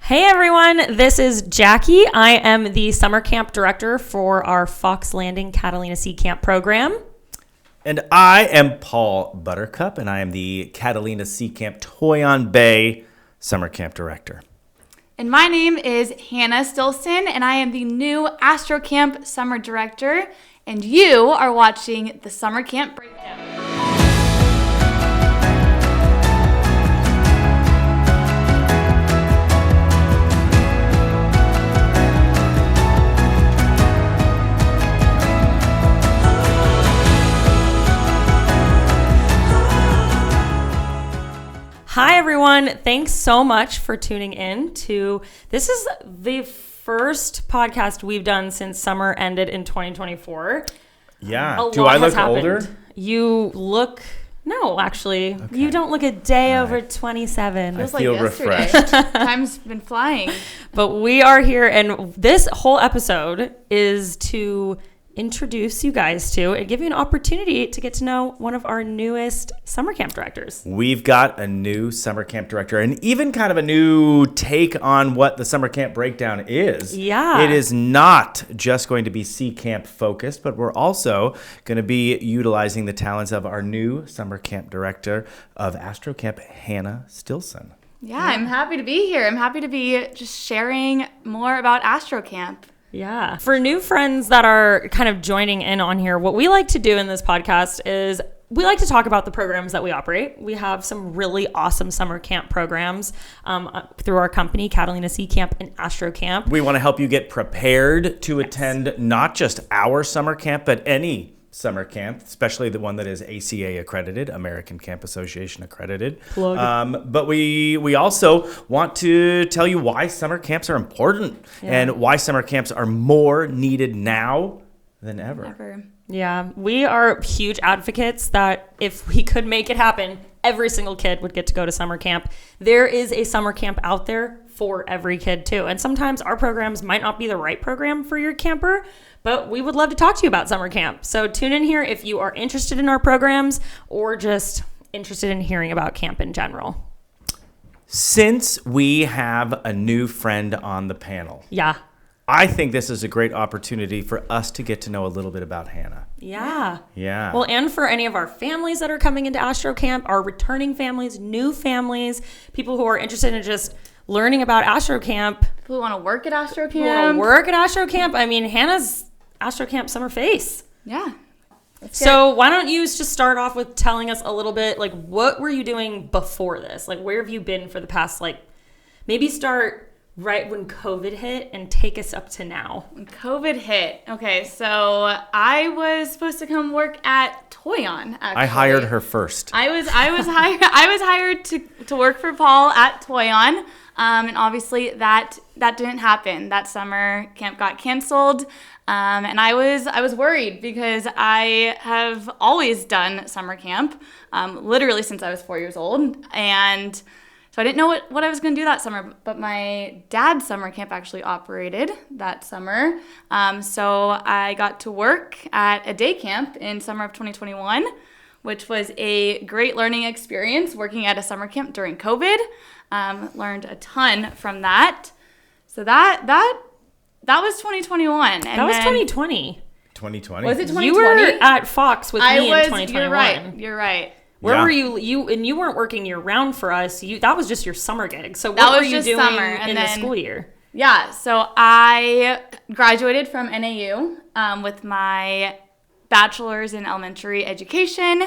Hey everyone, this is Jacqui. I am the Summer Camp Director for our Fox Landing Catalina Sea Camp program. And I am Paul Buttercup, and I am the Catalina Sea Camp Toyon Bay Summer Camp Director. And my name is Hannah Stillson, and I am the new AstroCamp Summer Director, and you are watching the Summer Camp Breakdown. Hi everyone, thanks so much for tuning in to, this is the first podcast we've done since summer ended in 2024. Yeah, do I look older? You look, no actually, okay. You don't look a day over 27. I feel refreshed. Time's been flying. But we are here, and this whole episode is to introduce you guys to and give you an opportunity to get to know one of our newest summer camp directors. We've got a new summer camp director and even kind of a new take on what the summer camp breakdown is. Yeah. It is not just going to be sea camp focused, but we're also going to be utilizing the talents of our new summer camp director of AstroCamp, Hannah Stillson. Yeah, I'm happy to be here. I'm happy to be just sharing more about AstroCamp. Yeah. For new friends that are kind of joining in on here, what we like to do in this podcast is we like to talk about the programs that we operate. We have some really awesome summer camp programs through our company, Catalina Sea Camp and AstroCamp. We want to help you get prepared to attend not just our summer camp, but any summer camp, especially the one that is ACA accredited, American Camp Association accredited. But we also want to tell you why summer camps are important and why summer camps are more needed now than ever. Yeah, we are huge advocates that if we could make it happen, every single kid would get to go to summer camp. There is a summer camp out there for every kid too. And sometimes our programs might not be the right program for your camper, but we would love to talk to you about summer camp. So tune in here if you are interested in our programs or just interested in hearing about camp in general. Since we have a new friend on the panel. Yeah. I think this is a great opportunity for us to get to know a little bit about Hannah. Yeah. Yeah. Well, and for any of our families that are coming into AstroCamp, our returning families, new families, people who are interested in just learning about AstroCamp. People who want to work at AstroCamp. I mean, Hannah's AstroCamp summer face. Yeah. So why don't you just start off with telling us a little bit, like, what were you doing before this? Like, where have you been for the past, maybe start right when COVID hit and take us up to now. When COVID hit. Okay, so I was supposed to come work at Toyon, actually. I hired her first. I was hired to work for Paul at Toyon. And obviously that didn't happen. That summer camp got canceled. And I was worried because I have always done summer camp, literally since I was 4 years old. And so I didn't know what I was going to do that summer, but my dad's summer camp actually operated that summer. So I got to work at a day camp in summer of 2021, which was a great learning experience working at a summer camp during COVID. Learned a ton from that. So that was 2021. And that was 2020. 2020? Was it 2020? You were at Fox with me in 2021. You're right. Where were you? You weren't working year round for us. That was just your summer gig. So what were you doing summer, in the school year? Yeah, so I graduated from NAU with my bachelor's in elementary education,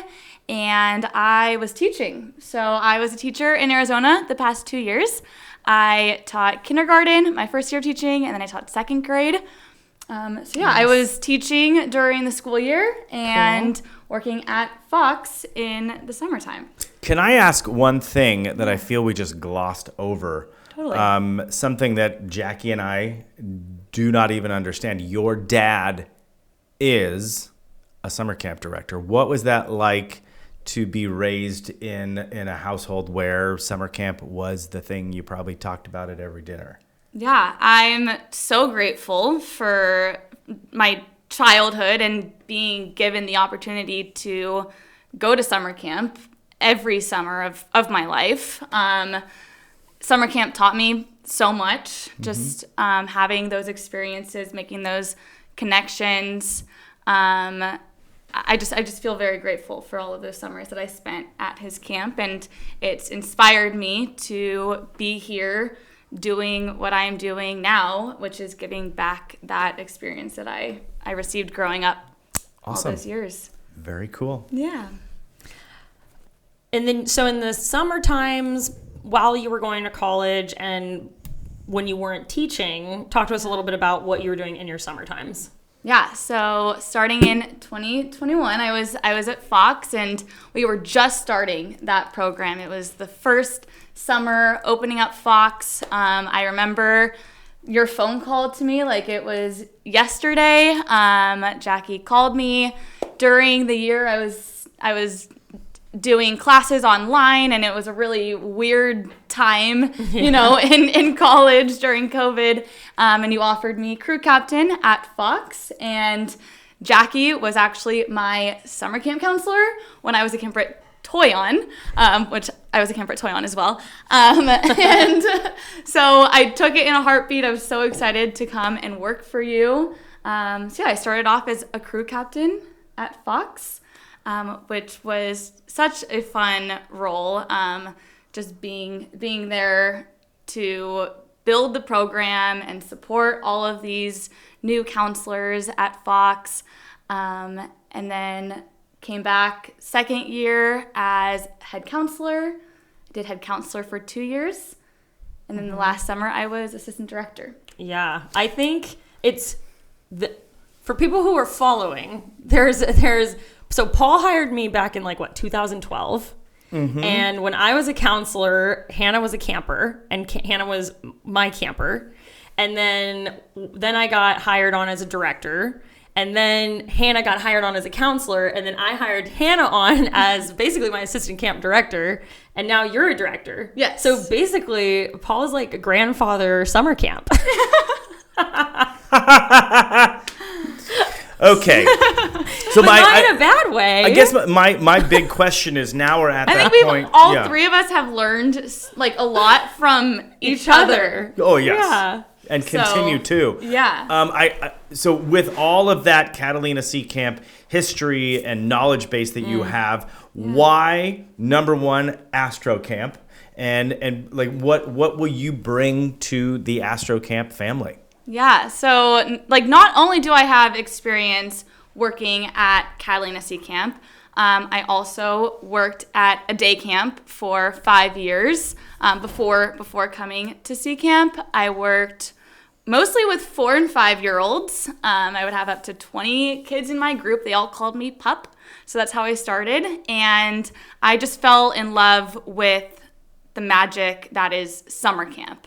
and I was teaching. So I was a teacher in Arizona the past 2 years. I taught kindergarten, my first year of teaching, and then I taught second grade. I was teaching during the school year and working at Fox in the summertime. Can I ask one thing that I feel we just glossed over? Totally. Something that Jacqui and I do not even understand. Your dad is a summer camp director. What was that like to be raised in a household where summer camp was the thing you probably talked about at every dinner? Yeah, I'm so grateful for my childhood and being given the opportunity to go to summer camp every summer of my life. Summer camp taught me so much, just having those experiences, making those connections. I just feel very grateful for all of those summers that I spent at his camp, and it's inspired me to be here doing what I'm doing now, which is giving back that experience that I received growing up all those years. Very cool. Yeah. And then, so in the summer times, while you were going to college and when you weren't teaching, talk to us a little bit about what you were doing in your summer times. Yeah, so starting in 2021, I was at Fox, and we were just starting that program. It was the first summer opening up Fox. I remember your phone call to me like it was yesterday. Jacqui called me during the year. I was doing classes online, and it was a really weird time, in college during COVID. And you offered me crew captain at Fox, and Jacqui was actually my summer camp counselor when I was a camper at Toyon, which I was a camper at Toyon as well. And so I took it in a heartbeat. I was so excited to come and work for you. I started off as a crew captain at Fox, which was such a fun role, just being there to build the program and support all of these new counselors at Fox, and then came back second year as head counselor. I did head counselor for 2 years, and then the last summer I was assistant director. Yeah, I think it's for people who are following, so Paul hired me back in 2012. Mm-hmm. And when I was a counselor, Hannah was a camper, and Hannah was my camper. And then I got hired on as a director. And then Hannah got hired on as a counselor. And then I hired Hannah on as basically my assistant camp director. And now you're a director. Yes. So basically, Paul is like a grandfather summer camp. Okay. So not in a bad way. I guess my big question is, now we're at that point. All three of us have learned a lot from each other. Oh, yes. Yeah. And continue to. Yeah. So with all of that Catalina Sea Camp history and knowledge base that you have, why, number one, AstroCamp? And what will you bring to the AstroCamp family? Yeah, so not only do I have experience working at Catalina Sea Camp, I also worked at a day camp for 5 years before coming to Sea Camp. I worked mostly with 4 and 5 year olds. I would have up to 20 kids in my group. They all called me Pup, so that's how I started. And I just fell in love with the magic that is summer camp.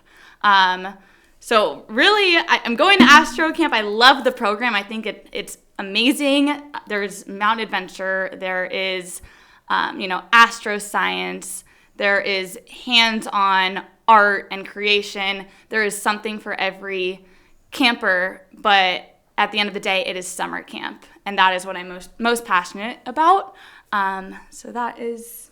So really, I'm going to AstroCamp. I love the program. I think it's amazing. There's mountain adventure. There is, astroscience. There is hands-on art and creation. There is something for every camper. But at the end of the day, it is summer camp, and that is what I'm most passionate about. So that's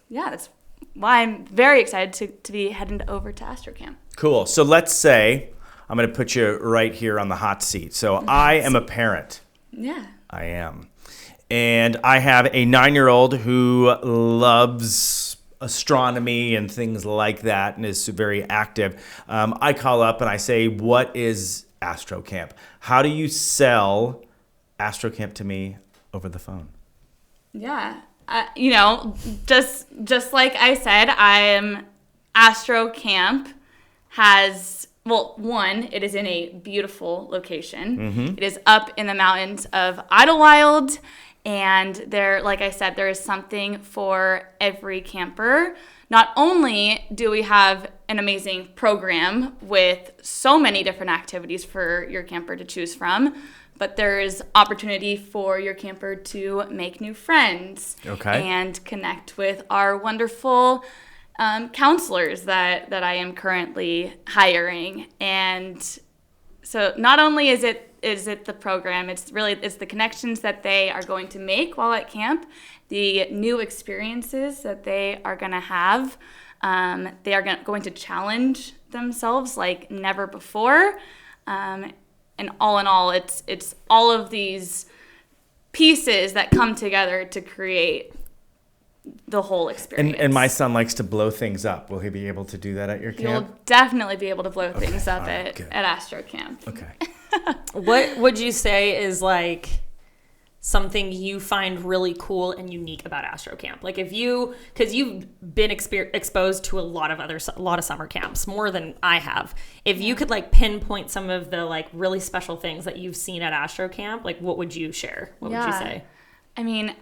why I'm very excited to be heading over to AstroCamp. Cool. So let's say, I'm going to put you right here on the hot seat. So I am a parent. Yeah. I am. And I have a 9-year-old who loves astronomy and things like that and is very active. I call up and I say, what is AstroCamp? How do you sell AstroCamp to me over the phone? Yeah. Just like I said, AstroCamp has... Well, one, it is in a beautiful location. Mm-hmm. It is up in the mountains of Idlewild, and there, like I said, there is something for every camper. Not only do we have an amazing program with so many different activities for your camper to choose from, but there is opportunity for your camper to make new friends and connect with our wonderful counselors that I am currently hiring. And so not only is it the program, it's the connections that they are going to make while at camp, the new experiences that they are going to have. They are going to challenge themselves like never before. And all in all, it's all of these pieces that come together to create the whole experience. And my son likes to blow things up. Will he be able to do that at your camp? You'll definitely be able to blow things up right, at AstroCamp. Okay. What would you say is like something you find really cool and unique about AstroCamp? Like because you've been exposed to a lot of summer camps, more than I have. If you could like pinpoint some of the like really special things that you've seen at AstroCamp, like what would you share? What would you say? I mean,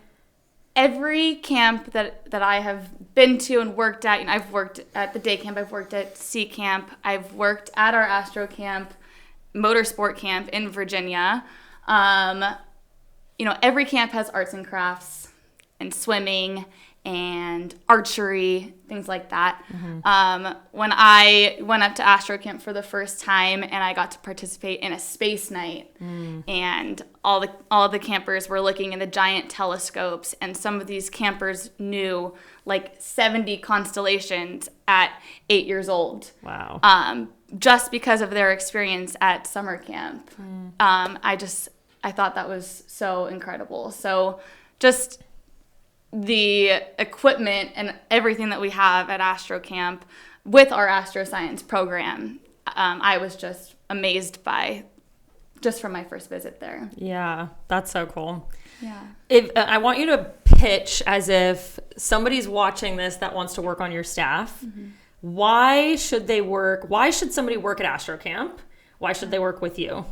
every camp that I have been to and worked at, I've worked at the day camp, I've worked at C Camp, I've worked at our AstroCamp motorsport camp in Virginia. Every camp has arts and crafts and swimming and archery, things like that. Mm-hmm. When I went up to AstroCamp for the first time and I got to participate in a space night, and all the campers were looking in the giant telescopes, and some of these campers knew like 70 constellations at 8 years old. Wow. Just because of their experience at summer camp. I thought that was so incredible. So just the equipment and everything that we have at AstroCamp with our astroscience program, I was just amazed by just from my first visit there. Yeah, that's so cool. Yeah. If I want you to pitch as if somebody's watching this that wants to work on your staff, why should somebody work at AstroCamp? Why should they work with you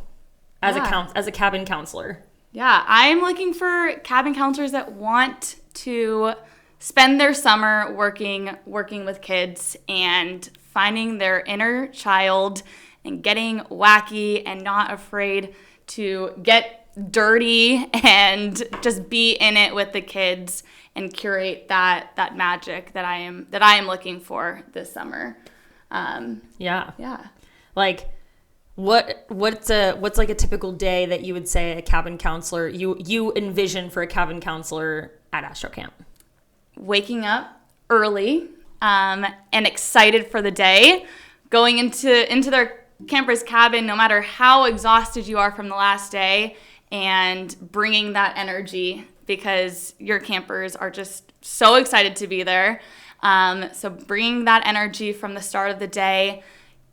as a cabin counselor? Yeah, I'm looking for cabin counselors that want to spend their summer working with kids and finding their inner child and getting wacky and not afraid to get dirty and just be in it with the kids and curate that magic that I am looking for this summer. Yeah. Like what's like a typical day that you would say a cabin counselor you envision for a cabin counselor at AstroCamp? Waking up early and excited for the day, going into their camper's cabin no matter how exhausted you are from the last day, and bringing that energy because your campers are just so excited to be there. So bringing that energy from the start of the day,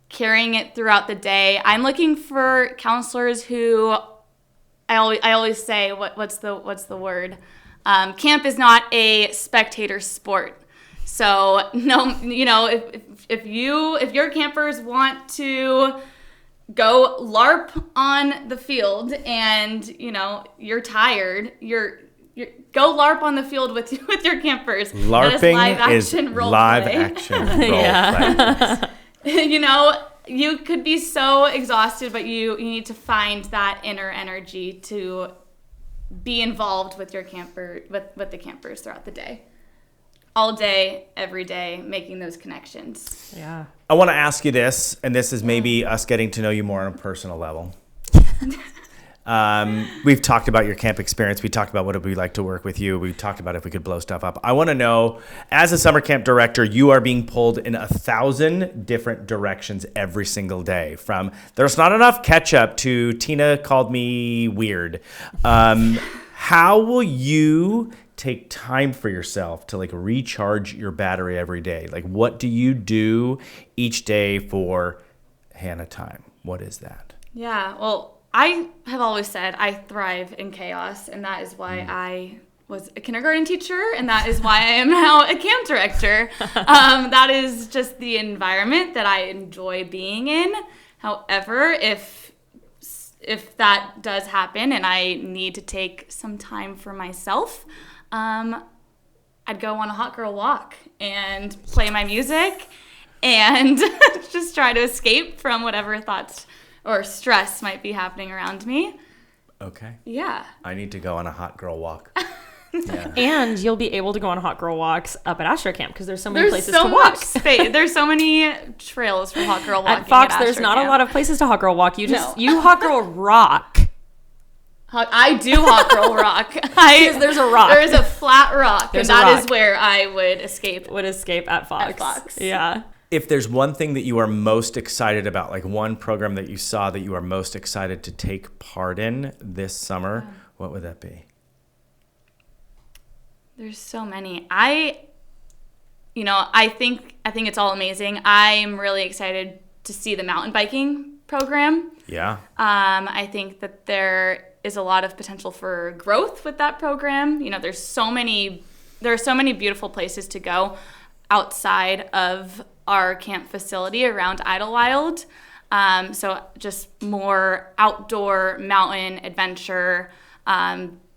carrying it throughout the day. I'm looking for counselors who I always say what's the word? Camp is not a spectator sport. So no, if your campers want to go LARP on the field and you're tired, you go LARP on the field with your campers. LARPing is live action role play. You could be so exhausted, but you need to find that inner energy to be involved with your camper, with the campers throughout the day. All day, every day, making those connections. Yeah. I want to ask you this, and this is maybe us getting to know you more on a personal level. We've talked about your camp experience. We talked about what it would be like to work with you. We talked about if we could blow stuff up. I want to know, as a summer camp director, you are being pulled in 1,000 different directions every single day. From there's not enough ketchup to Tina called me weird. How will you take time for yourself to recharge your battery every day? What do you do each day for Hannah time? What is that? Yeah, well, I have always said I thrive in chaos, and that is why I was a kindergarten teacher, and that is why I am now a camp director. That is just the environment that I enjoy being in. However, if that does happen and I need to take some time for myself, I'd go on a hot girl walk and play my music and just try to escape from whatever thoughts or stress might be happening around me. Okay. Yeah. I need to go on a hot girl walk. Yeah. And you'll be able to go on hot girl walks up at AstroCamp because there's so many places to walk. There's so many trails for hot girl walking at Fox. At There's not a lot of places to hot girl walk. You hot girl rock. I do hot girl rock. There's a rock. There is a flat rock, There's and that a rock. is where I would escape. At Fox. At Fox. Yeah. If there's one thing that you are most excited about, like one program that you saw that you are most excited to take part in this summer, what would that be? There's so many. I think it's all amazing. I'm really excited to see the mountain biking program. Yeah. I think that there is a lot of potential for growth with that program. There are so many beautiful places to go outside of our camp facility around Idlewild. So just more outdoor mountain adventure,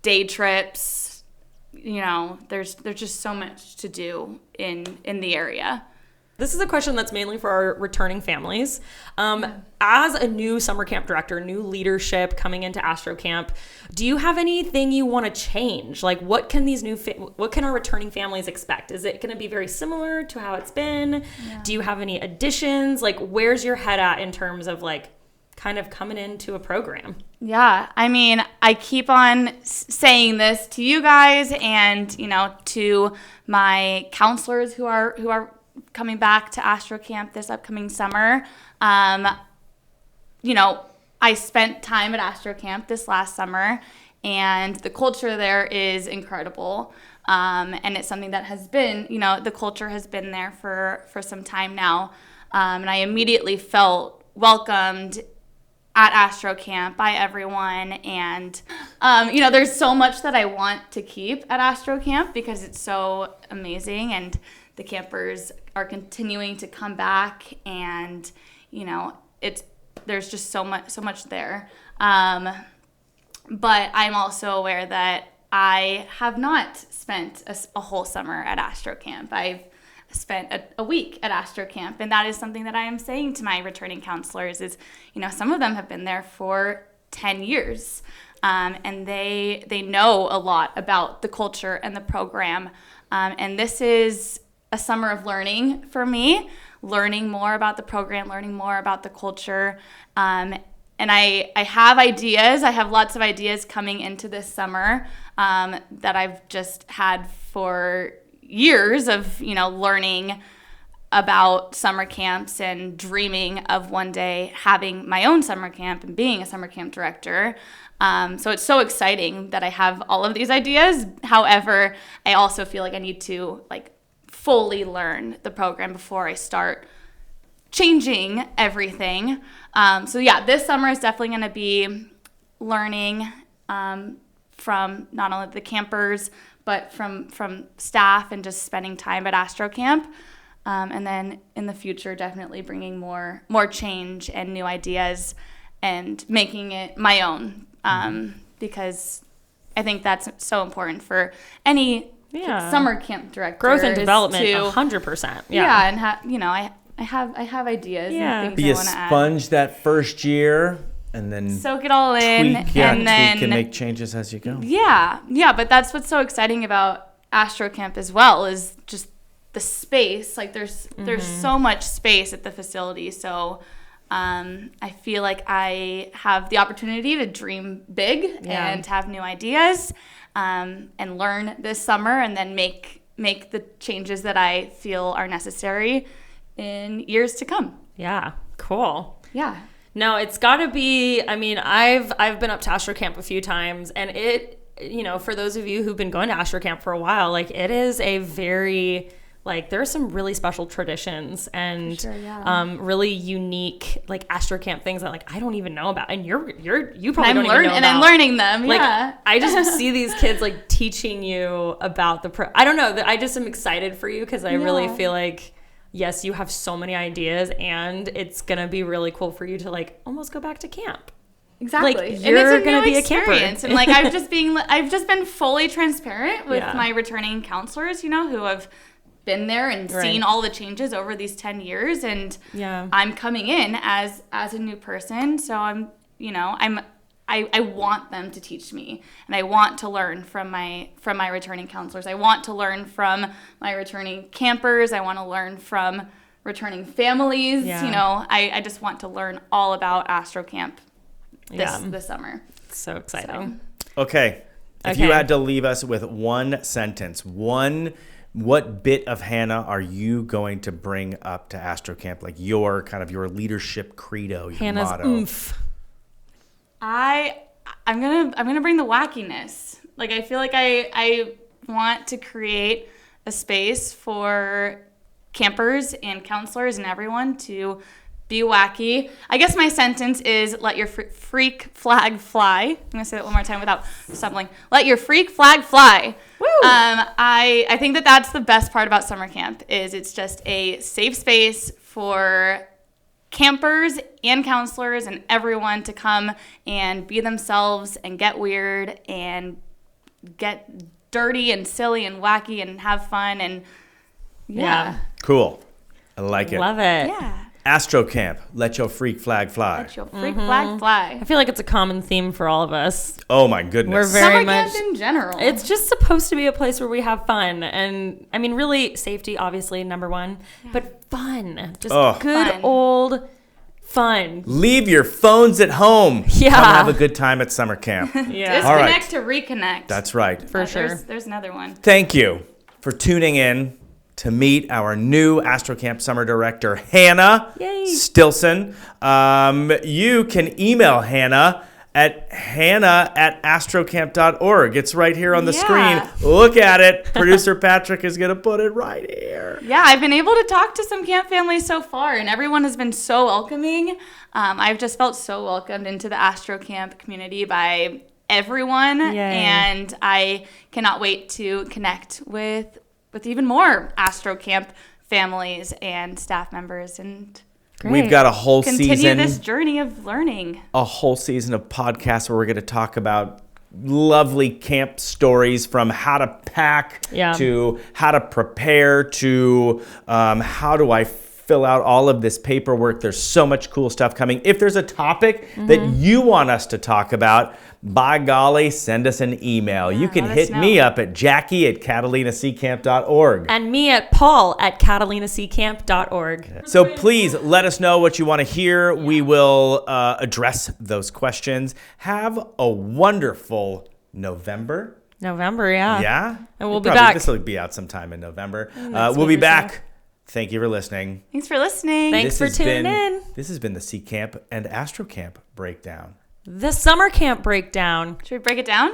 day trips. There's just so much to do in the area. This is a question that's mainly for our returning families. As a new summer camp director, new leadership coming into AstroCamp, do you have anything you want to change? Like, what can what can our returning families expect? Is it going to be very similar to how it's been? Yeah. Do you have any additions? Like, where's your head at in terms of like kind of coming into a program? Yeah, I mean, I keep on saying this to you guys and to my counselors who are coming back to AstroCamp this upcoming summer. I spent time at AstroCamp this last summer, and the culture there is incredible. And it's something that has been, the culture has been there for some time now. And I immediately felt welcomed at AstroCamp by everyone. And, there's so much that I want to keep at AstroCamp because it's so amazing, and the campers are continuing to come back, and there's just so much there. But I'm also aware that I have not spent a whole summer at AstroCamp. I've spent a week at AstroCamp, and that is something that I am saying to my returning counselors is, some of them have been there for 10 years, and they know a lot about the culture and the program, and this is a summer of learning for me, learning more about the program, learning more about the culture. And I have ideas. I have lots of ideas coming into this summer that I've just had for years of, learning about summer camps and dreaming of one day having my own summer camp and being a summer camp director. So it's so exciting that I have all of these ideas. However, I also feel like I need to fully learn the program before I start changing everything. So this summer is definitely going to be learning from not only the campers, but from staff and just spending time at AstroCamp. And then in the future, definitely bringing more change and new ideas and making it my own, because I think that's so important for any summer camp director. Growth and development, 100%. Yeah, and I have ideas and things be I want to add. Be a sponge that first year, and then soak it all in, tweak and make changes as you go. Yeah, but that's what's so exciting about AstroCamp as well is just the space. Like there's so much space at the facility, so I feel like I have the opportunity to dream big and have new ideas. And learn this summer, and then make the changes that I feel are necessary in years to come. Yeah, cool. Yeah. No, it's got to be. I mean, I've been up to AstroCamp a few times, and it, for those of you who've been going to AstroCamp for a while, it is a very there are some really special traditions and really unique AstroCamp things that I don't even know about, and you probably don't even know about. And I'm learning them. Yeah, I just see these kids teaching you about the I don't know. I just am excited for you because I really feel like yes, you have so many ideas, and it's gonna be really cool for you to almost go back to camp. Exactly. You're gonna be a camper, and I've just been fully transparent with my returning counselors, who have been there and seen all the changes over these 10 years, and I'm coming in as a new person, so I want them to teach me, and I want to learn from my returning counselors. I want to learn from my returning campers. I want to learn from returning families. I just want to learn all about AstroCamp this summer. So exciting. Okay. If you had to leave us with one sentence, one what bit of Hannah are you going to bring up to AstroCamp? Like your leadership credo, your Hannah's motto. oomph. I'm gonna bring the wackiness. Like, I feel like I want to create a space for campers and counselors and everyone to be wacky. I guess my sentence is let your freak flag fly. I'm gonna say that one more time without stumbling. Let your freak flag fly. Woo! I think that's the best part about summer camp is it's just a safe space for campers and counselors and everyone to come and be themselves and get weird and get dirty and silly and wacky and have fun and yeah. Cool. I like it. Love it. Yeah. AstroCamp, let your freak flag fly. Let your freak flag fly. I feel like it's a common theme for all of us. Oh my goodness. We're very Summer much camp in general. It's just supposed to be a place where we have fun. And I mean, really, safety, obviously, number one, but fun. Just good Fun. old fun. Leave your phones at home. Yeah. Come have a good time at summer camp. Yeah. All right. Disconnect to reconnect. That's right. For sure. There's another one. Thank you for tuning in to meet our new AstroCamp Summer Director, Hannah Yay. Stillson. You can email Hannah at hannah@astrocamp.org. It's right here on the screen. Look at it. Producer Patrick is going to put it right here. Yeah, I've been able to talk to some camp families so far, and everyone has been so welcoming. I've just felt so welcomed into the AstroCamp community by everyone, Yay. and I cannot wait to connect with even more AstroCamp families and staff members and Great. We've got a whole continue this journey of learning. a whole season of podcasts where we're going to talk about lovely camp stories, from how to pack to how to prepare to how do I fill out all of this paperwork. There's so much cool stuff coming. If there's a topic that you want us to talk about, by golly, send us an email. You can hit me up at Jacqui@catalinaseacamp.org. And me at paul@catalinaseacamp.org. So please let us know what you want to hear. We will address those questions. Have a wonderful November. November, yeah. Yeah? And we'll be back. This will be out sometime in November. Next We'll week be or so. back. Thank you for listening. Thanks for listening. Thanks for tuning in. This has been the Sea Camp and AstroCamp Breakdown. The summer camp breakdown. Should we break it down?